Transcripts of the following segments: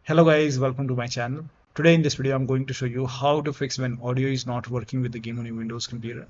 Hello guys, welcome to my channel. Today in this video I'm going to show you how to fix when audio is not working with the game on your Windows computer.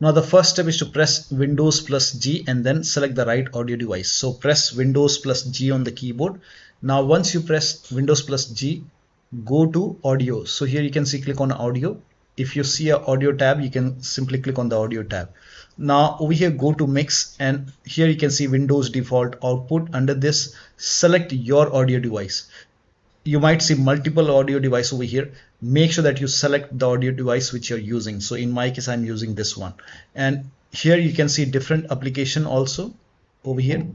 Now the first step is to press Windows plus G and then select the right audio device. So press Windows plus G on the keyboard. Now once you press Windows plus G, go to audio. So here you can see click on audio. If you see a audio tab, you can simply click on the audio tab. Now over here go to mix, and here you can see Windows default output. Under this, select your audio device. You might see multiple audio device over here. Make sure that you select the audio device which you're using. So in my case, I'm using this one. And here you can see different application also over here.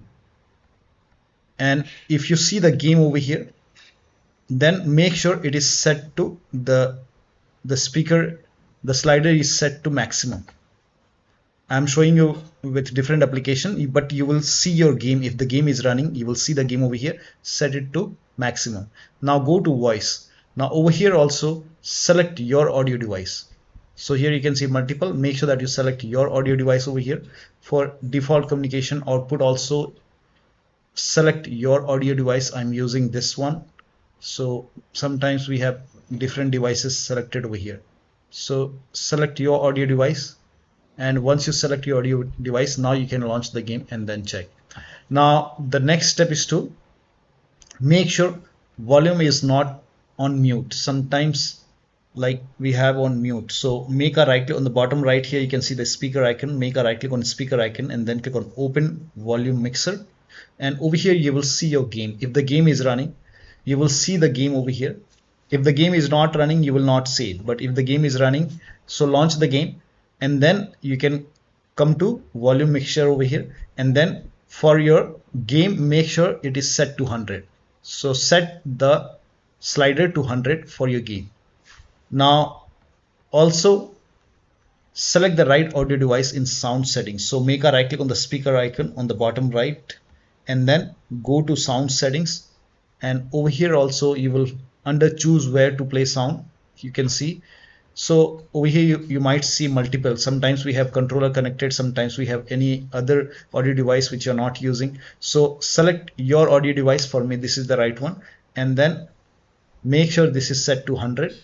And if you see the game over here, then make sure it is set to the speaker, the slider is set to maximum. I'm showing you with different application, but you will see your game. If the game is running, you will see the game over here. Set it to maximum. Now go to voice. Now over here also select your audio device. So here you can see multiple. Make sure that you select your audio device over here. For default communication output also select your audio device. I'm using this one. So sometimes we have different devices selected over here. So select your audio device. And once you select your audio device, now you can launch the game and then check. Now the next step is to make sure volume is not on mute. Sometimes like we have on mute. So make a right click on the bottom right here. You can see the speaker icon. Make a right click on the speaker icon and then click on open volume mixer. And over here you will see your game. If the game is running, you will see the game over here. If the game is not running, you will not see it. But if the game is running, so launch the game. And then you can come to volume mixture over here, and then for your game make sure it is set to 100. So set the slider to 100 for your game. Now also select the right audio device in sound settings. So make a right click on the speaker icon on the bottom right and then go to sound settings, and over here also you will under choose where to play sound, you can see. So over here you might see multiple. Sometimes we have controller connected, sometimes we have any other audio device which you're not using. So select your audio device. For me this is the right one, and then make sure this is set to 100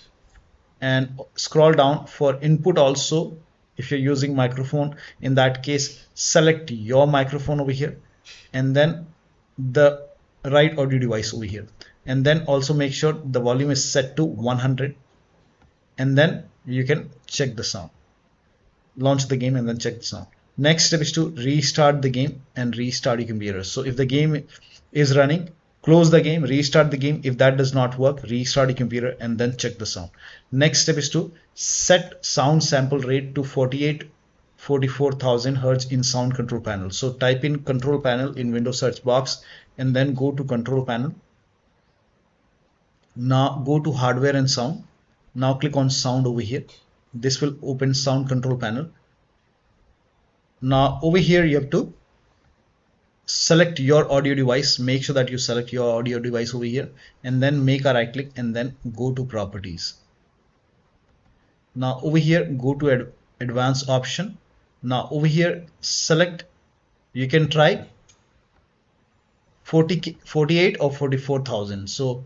and scroll down. For input also, if you're using microphone, in that case select your microphone over here and then the right audio device over here, and then also make sure the volume is set to 100. And then you can check the sound, launch the game and then check the sound. Next step is to restart the game and restart your computer. So if the game is running, close the game, restart the game. If that does not work, restart your computer and then check the sound. Next step is to set sound sample rate to 44,000 Hz in sound control panel. So type in control panel in Windows search box and then go to control panel. Now go to hardware and sound. Now click on sound over here. This will open sound control panel. Now over here you have to select your audio device. Make sure that you select your audio device over here and then make a right click and then go to properties. Now over here go to advanced option. Now over here select, you can try 48 or 44,000. So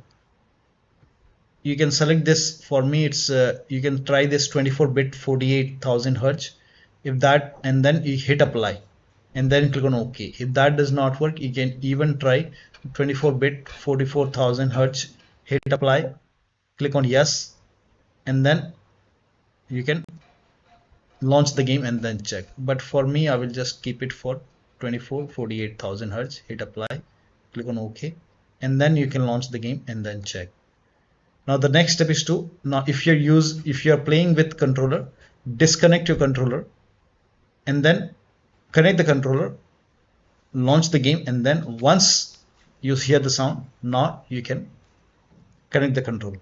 you can select this. For me it's you can try this 24-bit 48,000 Hz. If that, and then you hit apply and then click on OK. If that does not work, you can even try 24-bit 44,000 Hz. Hit apply, click on yes, and then you can launch the game and then check. But for me I will just keep it for 48,000 Hz. Hit apply, click on OK, and then you can launch the game and then check. Now the next step is to, now if you're playing with controller, disconnect your controller and then connect the controller, launch the game, and then once you hear the sound, now you can connect the controller.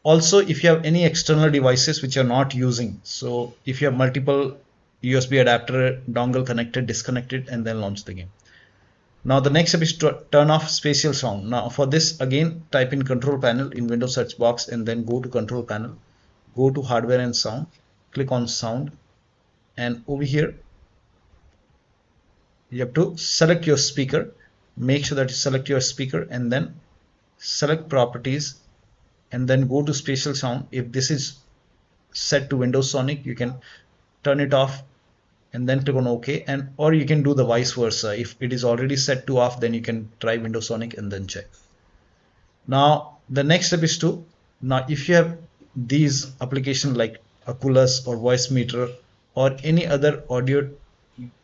Also if you have any external devices which you're not using, so if you have multiple USB adapter dongle connected, disconnect it and then launch the game. Now the next step is to turn off spatial sound. Now for this again type in control panel in Windows search box and then go to control panel, go to hardware and sound, click on sound, and over here you have to select your speaker. Make sure that you select your speaker and then select properties, and then go to spatial sound. If this is set to Windows Sonic, you can turn it off and then click on OK, and or you can do the vice versa. If it is already set to off, then you can try Windows Sonic and then check. Now the next step is to, now if you have these applications like Oculus or voicemeeter or any other audio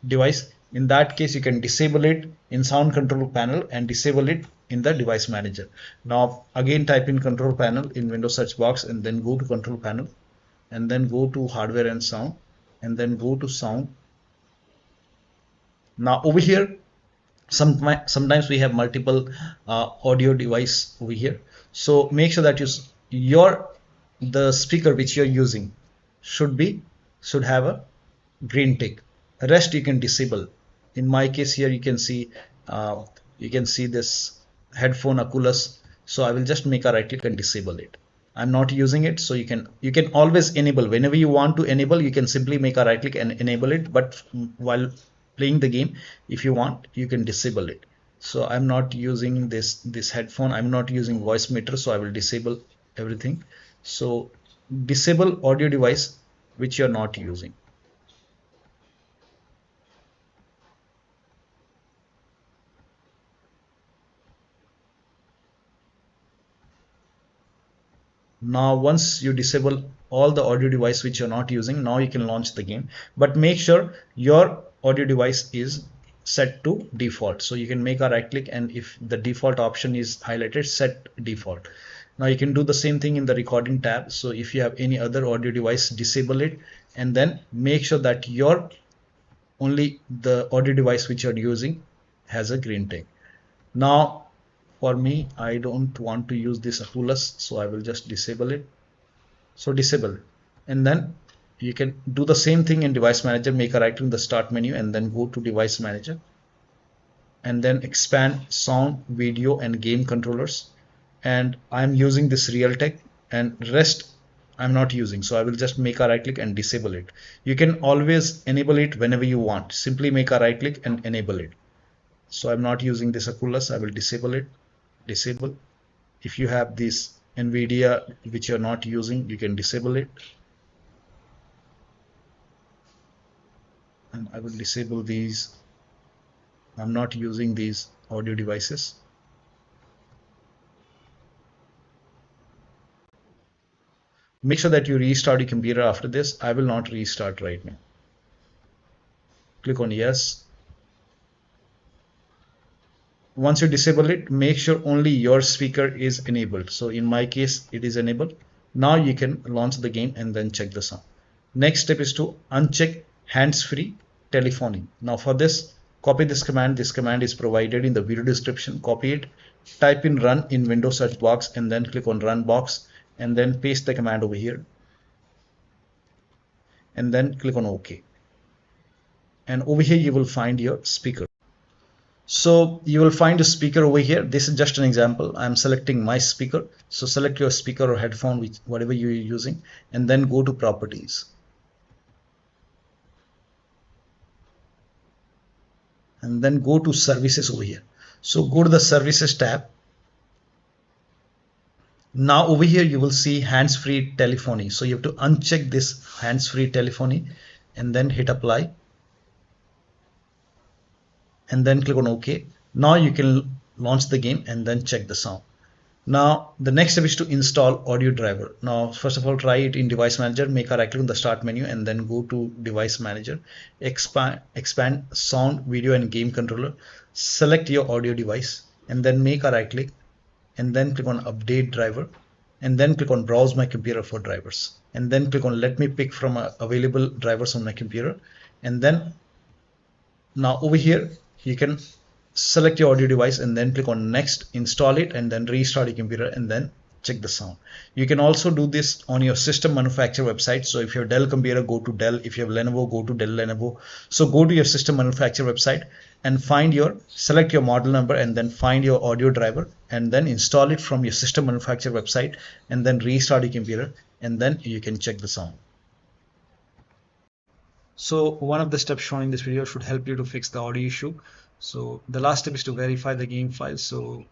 device, in that case you can disable it in sound control panel and disable it in the device manager. Now again type in control panel in Windows search box and then go to control panel and then go to hardware and sound and then go to sound. Now over here sometimes we have multiple audio device over here, so make sure that the speaker which you're using should have a green tick. Rest you can disable. In my case here you can see this headphone Oculus, so I will just make a right click and disable it. I'm not using it, so you can always enable. Whenever you want to enable, you can simply make a right click and enable it, but while playing the game, if you want, you can disable it. So I'm not using this headphone, I'm not using voicemeeter, so I will disable everything. So disable audio device which you're not using. Now once you disable all the audio device which you're not using, now you can launch the game, but make sure your audio device is set to default. So you can make a right click, and if the default option is highlighted, set default. Now you can do the same thing in the recording tab. So if you have any other audio device, disable it and then make sure that only the audio device which you're using has a green tick. Now for me, I don't want to use this Oculus, so I will just disable it. So disable, and then you can do the same thing in device manager. Make a right click in the start menu and then go to device manager and then expand sound, video and game controllers, and I'm using this Realtek, and rest I'm not using, so I will just make a right click and disable it. You can always enable it whenever you want. Simply make a right click and enable it. So I'm not using this Oculus, I will disable it. Disable. If you have this NVIDIA which you're not using, you can disable it, and I will disable these. I'm not using these audio devices. Make sure that you restart your computer after this. I will not restart right now. Click on yes. Once you disable it, make sure only your speaker is enabled. So in my case, it is enabled. Now you can launch the game and then check the sound. Next step is to uncheck hands-free telephony. Now for this, copy this command. This command is provided in the video description. Copy it, type in run in Windows search box and then click on run box and then paste the command over here and then click on OK. And over here you will find your speaker. So you will find a speaker over here. This is just an example. I'm selecting my speaker. So select your speaker or headphone, whatever you're using, and then go to properties. And then go to services over here. So go to the services tab. Now over here you will see hands-free telephony. So you have to uncheck this hands-free telephony and then hit apply. And then click on OK. Now you can launch the game and then check the sound. Now the next step is to install audio driver. Now first of all, try it in device manager. Make a right click on the start menu and then go to device manager. Expand sound, video and game controller. Select your audio device and then make a right click and then click on update driver and then click on browse my computer for drivers and then click on let me pick from available drivers on my computer. And then now over here you can select your audio device and then click on next, install it and then restart your computer and then check the sound. You can also do this on your system manufacturer website. So if you have Dell computer, go to Dell. If you have Lenovo, go to Dell Lenovo. So go to your system manufacturer website and select your model number and then find your audio driver and then install it from your system manufacturer website and then restart your computer and then you can check the sound. So one of the steps shown in this video should help you to fix the audio issue. So the last step is to verify the game file. So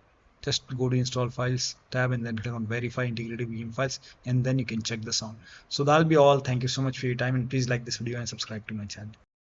just go to install files tab and then click on verify integrated VM files, and then you can check the sound. So that'll be all. Thank you so much for your time, and please like this video and subscribe to my channel.